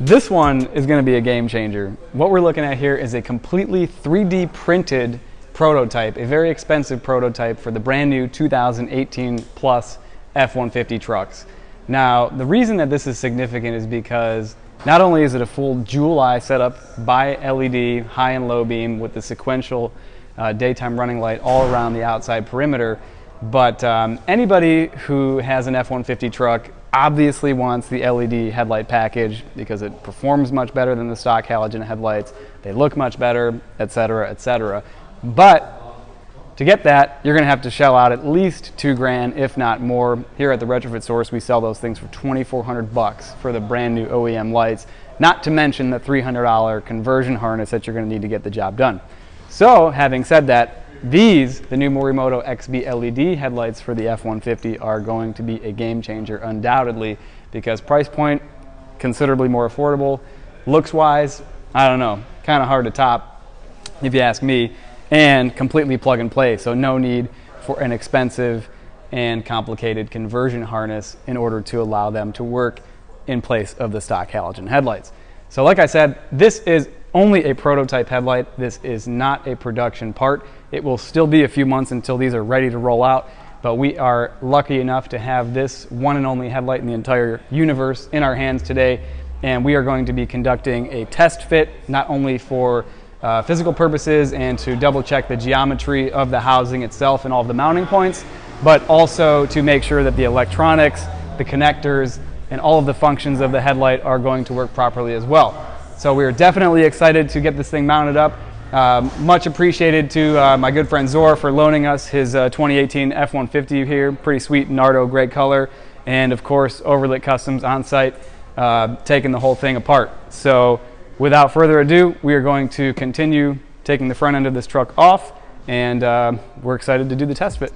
This one is going to be a game changer. What we're looking at here is a completely 3D printed prototype, a very expensive prototype for the brand new 2018 plus F-150 trucks. Now, the reason that this is significant is because not only is it a full jewel eye setup by LED, high and low beam with the sequential daytime running light all around the outside perimeter, but anybody who has an F-150 truck obviously wants the LED headlight package because it performs much better than the stock halogen headlights. They look much better, etc., etc. But to get that, you're going to have to shell out at least $2,000, if not more. Here at the Retrofit Source, we sell those things for $2,400 for the brand new OEM lights, not to mention the $300 conversion harness that you're going to need to get the job done. So, having said that, these, the new Morimoto XB LED headlights for the F-150, are going to be a game changer undoubtedly, because price point, considerably more affordable. Looks wise, I don't know, kind of hard to top if you ask me, and completely plug and play, so no need for an expensive and complicated conversion harness in order to allow them to work in place of the stock halogen headlights. So like I said, this is only a prototype headlight. This is not a production part. It will still be a few months until these are ready to roll out, but we are lucky enough to have this one and only headlight in the entire universe in our hands today, and we are going to be conducting a test fit, not only for physical purposes and to double check the geometry of the housing itself and all of the mounting points, but also to make sure that the electronics, the connectors, and all of the functions of the headlight are going to work properly as well. So we are definitely excited to get this thing mounted up. Much appreciated to my good friend Zor for loaning us his 2018 F-150 here. Pretty sweet Nardo gray color. And of course, Overlit Customs on site, taking the whole thing apart. So without further ado, we are going to continue taking the front end of this truck off, and we're excited to do the test fit.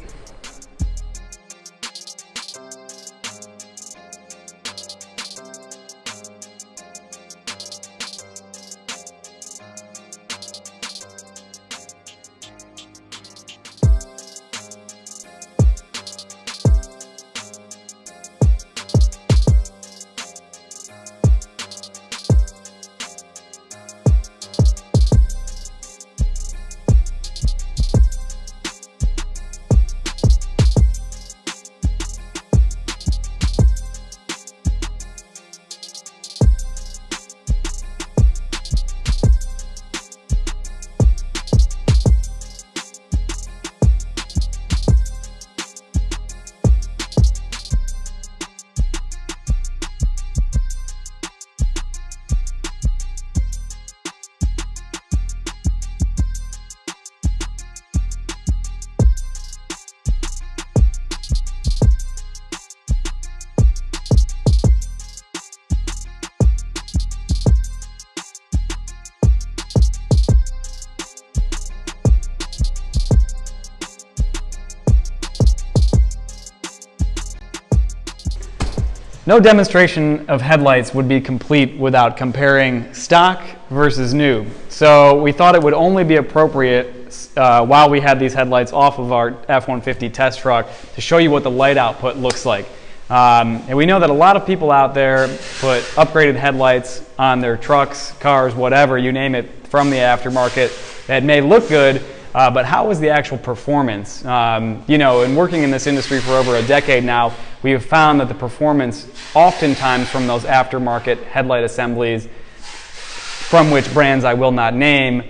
No demonstration of headlights would be complete without comparing stock versus new. So we thought it would only be appropriate while we had these headlights off of our F-150 test truck to show you what the light output looks like. And we know that a lot of people out there put upgraded headlights on their trucks, cars, whatever, you name it, from the aftermarket that may look good, but how is the actual performance? You know, in working in this industry for over a decade now, we have found that the performance oftentimes from those aftermarket headlight assemblies, from which brands I will not name,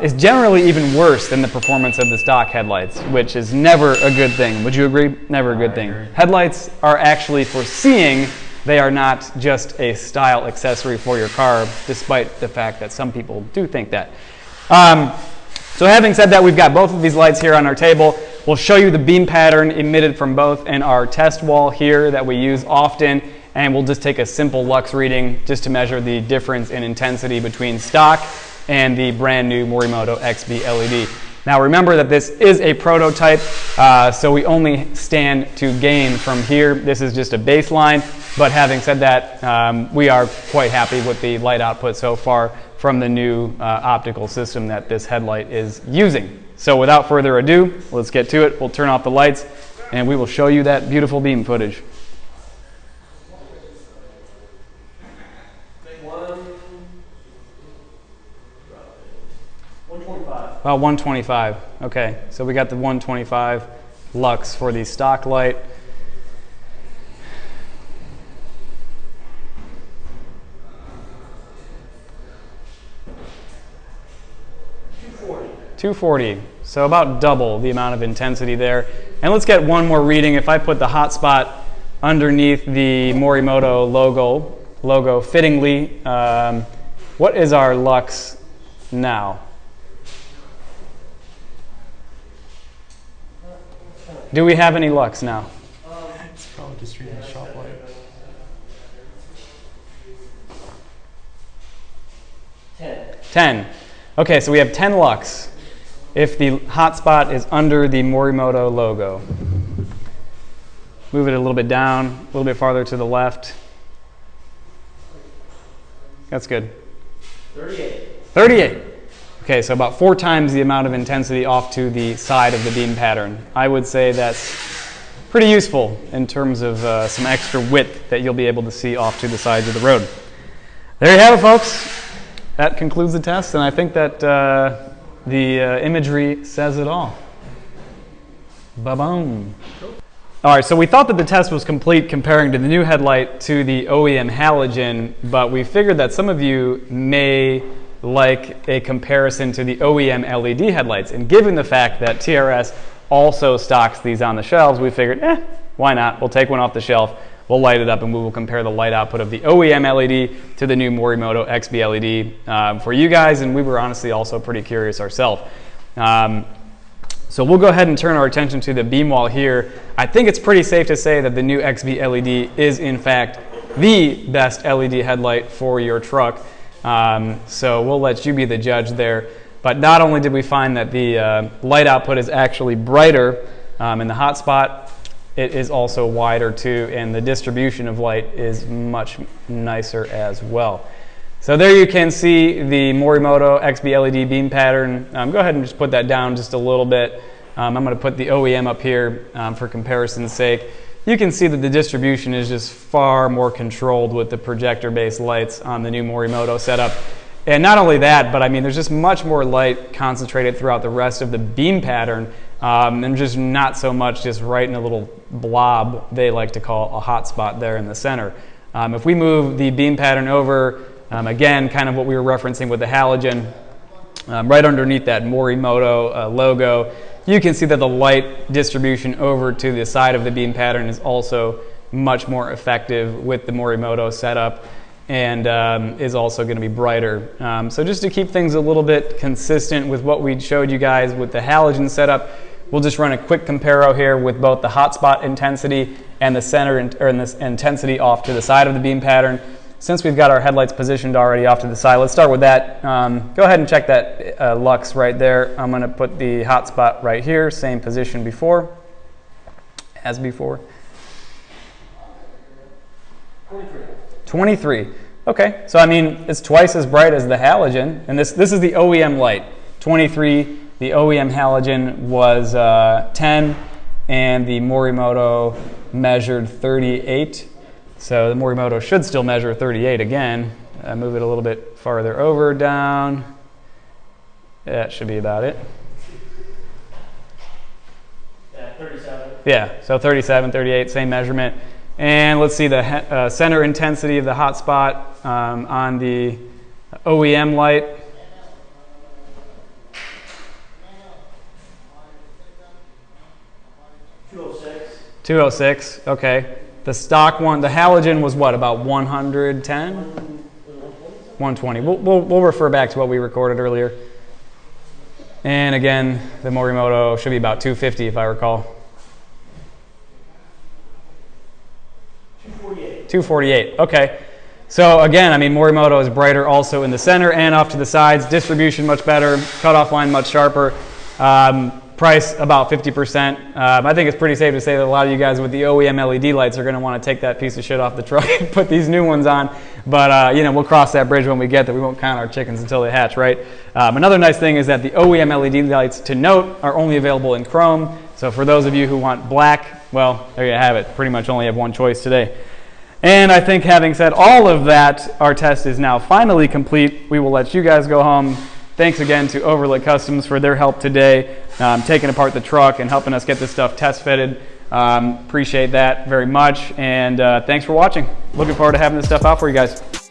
is generally even worse than the performance of the stock headlights, which is never a good thing. Would you agree? Never a good thing. Headlights are actually for seeing. They are not just a style accessory for your car, despite the fact that some people do think that. So having said that, we've got both of these lights here on our table. We'll show you the beam pattern emitted from both in our test wall here that we use often, and we'll just take a simple lux reading just to measure the difference in intensity between stock and the brand new Morimoto XB LED. Now remember that this is a prototype, so we only stand to gain from here. This is just a baseline, but having said that, we are quite happy with the light output so far from the new optical system that this headlight is using. So without further ado, let's get to it. We'll turn off the lights and we will show you that beautiful beam footage. One. About 125. Okay, so we got the 125 lux for the stock light. $240. So about double the amount of intensity there. And let's get one more reading. If I put the hotspot underneath the Morimoto logo fittingly, what is our lux now? Do we have any lux now? It's probably just reading the shop light. 10. Okay, so we have 10 lux if the hotspot is under the Morimoto logo. Move it a little bit down, a little bit farther to the left. That's good. 38. Okay, so about 4 times the amount of intensity off to the side of the beam pattern. I would say that's pretty useful in terms of some extra width that you'll be able to see off to the sides of the road. There you have it, folks. That concludes the test, and I think that the imagery says it all. Ba-boom. All right, so we thought that the test was complete comparing to the new headlight to the OEM halogen, but we figured that some of you may like a comparison to the OEM LED headlights. And given the fact that TRS also stocks these on the shelves, we figured, why not? We'll take one off the shelf, we'll light it up, and we will compare the light output of the OEM LED to the new Morimoto XB LED for you guys, and we were honestly also pretty curious ourselves. So we'll go ahead and turn our attention to the beam wall here. I think it's pretty safe to say that the new XB LED is in fact the best LED headlight for your truck. So we'll let you be the judge there. But not only did we find that the light output is actually brighter in the hot spot, it is also wider too, and the distribution of light is much nicer as well. So there you can see the Morimoto XB LED beam pattern. Go ahead and just put that down just a little bit. I'm going to put the OEM up here for comparison's sake. You can see that the distribution is just far more controlled with the projector-based lights on the new Morimoto setup. And not only that, but I mean, there's just much more light concentrated throughout the rest of the beam pattern, and just not so much just right in a little blob they like to call a hot spot there in the center. If we move the beam pattern over, again, kind of what we were referencing with the halogen, right underneath that Morimoto logo, you can see that the light distribution over to the side of the beam pattern is also much more effective with the Morimoto setup, and is also going to be brighter. So just to keep things a little bit consistent with what we showed you guys with the halogen setup, we'll just run a quick comparo here with both the hotspot intensity and the center intensity off to the side of the beam pattern. Since we've got our headlights positioned already off to the side, let's start with that. Go ahead and check that lux right there. I'm going to put the hotspot right here, same position as before. 23. Okay, so I mean, it's twice as bright as the halogen, and this is the OEM light. 23, the OEM halogen was 10, and the Morimoto measured 38. So the Morimoto should still measure 38 again. Move it a little bit farther over, down. That should be about it. Yeah, 37. Yeah, so 37, 38, same measurement. And let's see the center intensity of the hot spot on the OEM light. .206, okay. The stock one, the halogen was what, about 110? 120. We'll refer back to what we recorded earlier. And again, the Morimoto should be about 250 if I recall. 248, okay. So again, I mean, Morimoto is brighter also in the center and off to the sides. Distribution much better, cutoff line much sharper. Price about 50%. I think it's pretty safe to say that a lot of you guys with the OEM LED lights are going to want to take that piece of shit off the truck and put these new ones on. But you know, we'll cross that bridge when we get there. We won't count our chickens until they hatch, right? Another nice thing is that the OEM LED lights, to note, are only available in chrome. So for those of you who want black, well, there you have it. Pretty much only have one choice today. And I think having said all of that, our test is now finally complete. We will let you guys go home, Thanks again to Overlook Customs for their help today, taking apart the truck and helping us get this stuff test fitted. Appreciate that very much, and thanks for watching. Looking forward to having this stuff out for you guys.